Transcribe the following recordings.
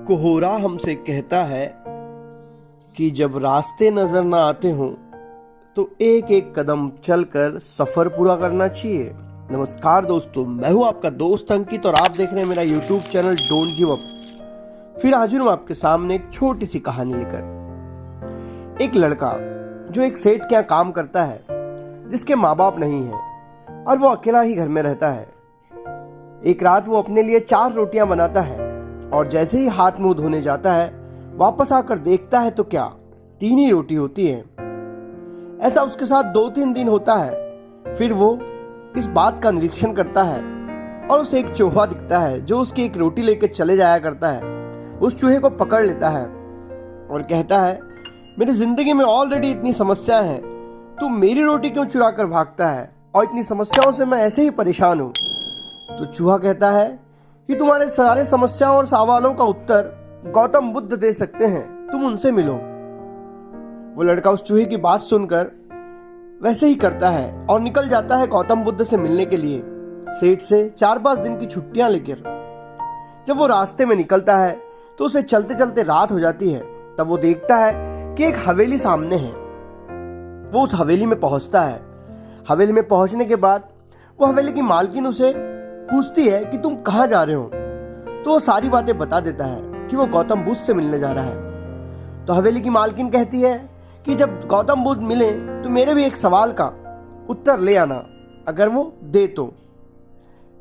कोहरा हमसे कहता है कि जब रास्ते नजर ना आते हों तो एक एक कदम चलकर सफर पूरा करना चाहिए। नमस्कार दोस्तों, मैं हूं आपका दोस्त अंकित और आप देख रहे हैं मेरा YouTube channel don't give up. फिर हाजिर हूं आपके सामने एक छोटी सी कहानी लेकर। एक लड़का जो एक सेठ के यहाँ काम करता है, जिसके माँ बाप नहीं है और वो अकेला ही घर में रहता है। एक रात वो अपने लिए 4 रोटियां बनाता है और जैसे ही हाथ मुंह धोने जाता है, वापस आकर देखता है तो क्या 3 ही रोटी होती है। ऐसा उसके साथ 2-3 दिन होता है। फिर वो इस बात का निरीक्षण करता है और उसे एक चूहा दिखता है जो उसकी एक रोटी लेकर चले जाया करता है। उस चूहे को पकड़ लेता है और कहता है, मेरी जिंदगी में ऑलरेडी इतनी समस्या है, तू मेरी रोटी क्यों चुरा कर भागता है और इतनी समस्याओं से मैं ऐसे ही परेशान हूँ। तो चूहा कहता है कि तुम्हारे सारे समस्याओं और सवालों का उत्तर गौतम बुद्ध दे सकते हैं, तुम उनसे मिलो। वो लड़का उस चूहे की बात सुनकर वैसे ही करता है और निकल जाता है गौतम बुद्ध से मिलने के लिए, सेठ से 4-5 दिन की छुट्टियां लेकर। जब वो रास्ते में निकलता है तो उसे चलते चलते रात हो जाती है। तब वो देखता है कि एक हवेली सामने है। वो उस हवेली में पहुंचता है। हवेली में पहुंचने के बाद वो हवेली की मालकिन उसे पूछती है कि तुम कहाँ जा रहे हो। तो वो सारी बातें बता देता है कि वो गौतम बुद्ध से मिलने जा रहा है। तो हवेली की मालकिन कहती है कि जब गौतम बुद्ध मिले तो मेरे भी एक सवाल का उत्तर ले आना, अगर वो दे तो।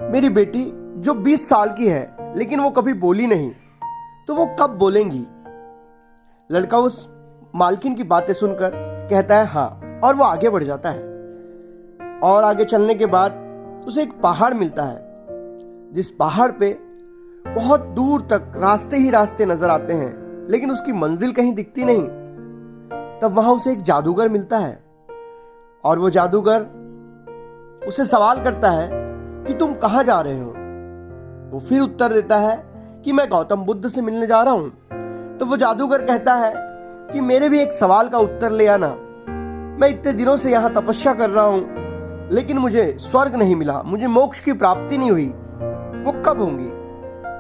मेरी बेटी जो 20 साल की है लेकिन वो कभी बोली नहीं, तो वो कब बोलेंगी। लड़का उस मालकिन की बातें सुनकर कहता है हाँ, और वो आगे बढ़ जाता है। और आगे चलने के बाद उसे एक पहाड़ मिलता है, जिस पहाड़ पे बहुत दूर तक रास्ते ही रास्ते नजर आते हैं, लेकिन उसकी मंजिल कहीं दिखती नहीं। तब वहां उसे एक जादूगर मिलता है और वो जादूगर उसे सवाल करता है कि तुम कहां जा रहे हो। वो फिर उत्तर देता है कि मैं गौतम बुद्ध से मिलने जा रहा हूं। तो वो जादूगर कहता है कि मेरे भी एक सवाल का उत्तर ले आना। मैं इतने दिनों से यहां तपस्या कर रहा हूं, लेकिन मुझे स्वर्ग नहीं मिला, मुझे मोक्ष की प्राप्ति नहीं हुई, वो कब होंगी।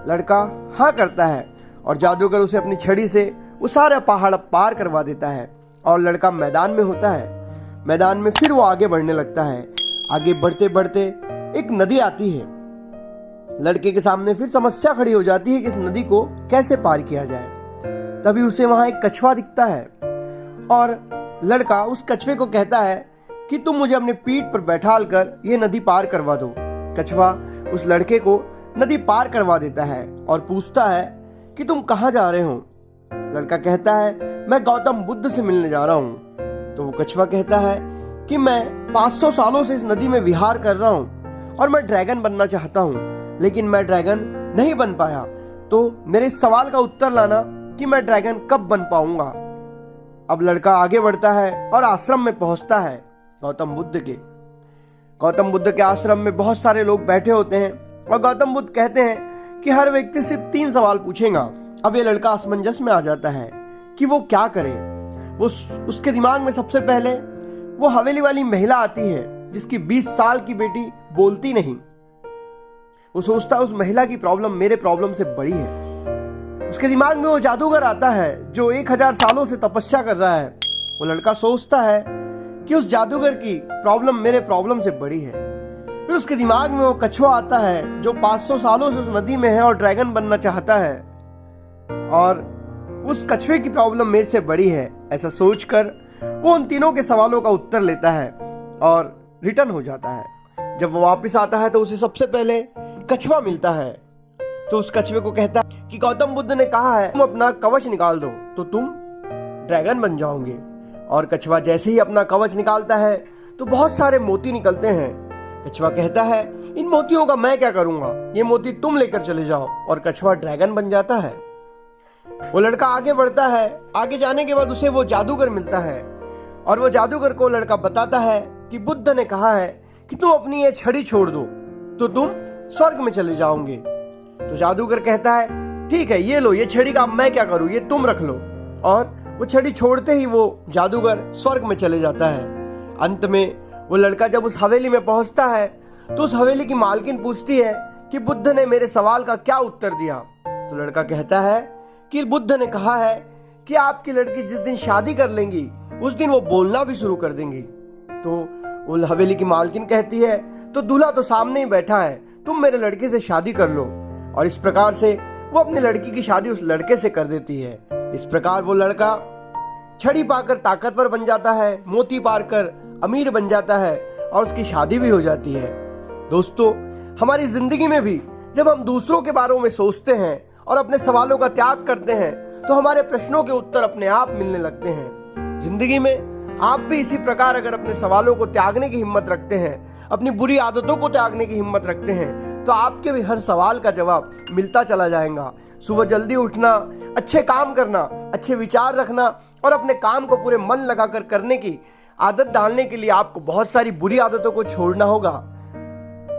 लड़का हाँ करता है और जादूगर उसे अपनी छड़ी से वो सारा पहाड़ पार करवा देता है और लड़का मैदान में होता है। मैदान में फिर वो आगे बढ़ने लगता है। आगे बढ़ते बढ़ते एक नदी आती है। लड़के के सामने फिर समस्या खड़ी हो जाती है कि इस नदी को कैसे पार किया जाए। तभी उसे वहां एक कछुआ दिखता है और लड़का उस कछुए को कहता है कि तुम मुझे अपने पीठ पर बैठाल कर ये नदी पार करवा दो। कछुआ उस लड़के को नदी पार करवा देता है और पूछता है कि तुम कहाँ जा रहे हो। लड़का कहता है मैं गौतम बुद्ध से मिलने जा रहा हूँ। तो वो कछुआ कहता है कि मैं 500 सालों से इस नदी में विहार कर रहा हूँ और मैं ड्रैगन बनना चाहता हूँ, लेकिन मैं ड्रैगन नहीं बन पाया। तो मेरे इस सवाल का उत्तर लाना कि मैं ड्रैगन कब बन पाऊंगा। अब लड़का आगे बढ़ता है और आश्रम में पहुंचता है गौतम बुद्ध के। गौतम बुद्ध के आश्रम में बहुत सारे लोग बैठे होते हैं और गौतम बुद्ध कहते हैं कि हर व्यक्ति सिर्फ 3 सवाल पूछेगा। अब ये लड़का असमंजस में आ जाता है कि वो क्या करे। वो उसके दिमाग में सबसे पहले वो हवेली वाली महिला आती है, जिसकी 20 साल की बेटी बोलती नहीं। वो सोचता है उस महिला की प्रॉब्लम मेरे प्रॉब्लम से बड़ी है। उसके दिमाग में वो जादूगर आता है जो 1000 सालों से तपस्या कर रहा है। वो लड़का सोचता है कि उस जादूगर की प्रॉब्लम मेरे प्रॉब्लम से बड़ी है। फिर उसके दिमाग में वो कछुआ आता है जो 500 सालों से उस नदी में है और ड्रैगन बनना चाहता है, और उस कछुए की प्रॉब्लम मेरे से बड़ी है। ऐसा सोचकर वो उन तीनों के सवालों का उत्तर लेता है और रिटर्न हो जाता है। जब वो वापस आता है तो उसे सबसे पहले कछुआ मिलता है। तो उस कछुए को कहता है कि गौतम बुद्ध ने कहा है तुम अपना कवच निकाल दो तो तुम ड्रैगन बन जाओगे। और कछुआ जैसे ही अपना कवच निकालता है तो बहुत सारे मोती निकलते हैं। कछुआ कहता है इन मोतियों का मैं क्या करूंगा, ये मोती तुम लेकर चले जाओ। और कछुआ ड्रैगन बन जाता है। वो लड़का आगे बढ़ता है। आगे जाने के बाद उसे वो जादूगर मिलता है और वो जादूगर को लड़का बताता है कि बुद्ध ने कहा है कि तुम अपनी ये छड़ी छोड़ दो तो तुम स्वर्ग में चले जाओगे। तो जादूगर कहता है ठीक है, ये लो, ये छड़ी का मैं क्या करूं, ये तुम रख लो। और वो छड़ी छोड़ते ही वो जादूगर स्वर्ग में चले जाता है। अंत में वो लड़का जब उस हवेली में पहुंचता है तो उस हवेली की मालकिन पूछती है कि बुद्ध ने मेरे सवाल का क्या उत्तर दिया। तो लड़का कहता है कि बुद्ध ने कहा है कि आपकी लड़की जिस दिन शादी कर लेंगी उस दिन वो बोलना भी शुरू कर देंगी। तो वो हवेली की मालकिन कहती है, तो दूल्हा तो सामने ही बैठा है, तुम मेरे लड़के से शादी कर लो। और इस प्रकार से वो अपनी लड़की की शादी उस लड़के से कर देती है। इस प्रकार वो लड़का छड़ी पाकर ताकतवर बन जाता है, मोती पाकर अमीर बन जाता है और उसकी शादी भी हो जाती है। दोस्तों, हमारी जिंदगी में भी जब हम दूसरों के बारे में सोचते हैं और अपने सवालों का त्याग करते हैं तो हमारे प्रश्नों के उत्तर अपने आप मिलने लगते हैं। जिंदगी में आप भी इसी प्रकार अगर अपने सवालों को त्यागने की हिम्मत रखते हैं, अपनी बुरी आदतों को त्यागने की हिम्मत रखते हैं, तो आपके भी हर सवाल का जवाब मिलता चला जाएगा। सुबह जल्दी उठना, अच्छे काम करना, अच्छे विचार रखना और अपने काम को पूरे मन लगाकर करने की आदत डालने के लिए आपको बहुत सारी बुरी आदतों को छोड़ना होगा।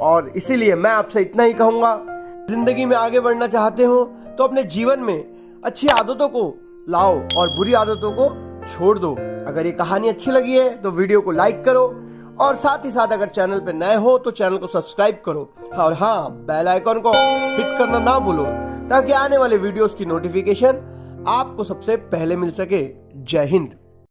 और इसीलिए मैं आपसे इतना ही कहूंगा, जिंदगी में आगे बढ़ना चाहते हो तो अपने जीवन में अच्छी आदतों को लाओ और बुरी आदतों को छोड़ दो। अगर ये कहानी अच्छी लगी है तो वीडियो को लाइक करो और साथ ही साथ अगर चैनल पे नए हो तो चैनल को सब्सक्राइब करो और हाँ, बेल आइकन को हिट करना ना भूलो ताकि आने वाले वीडियोस की नोटिफिकेशन आपको सबसे पहले मिल सके। जय हिंद।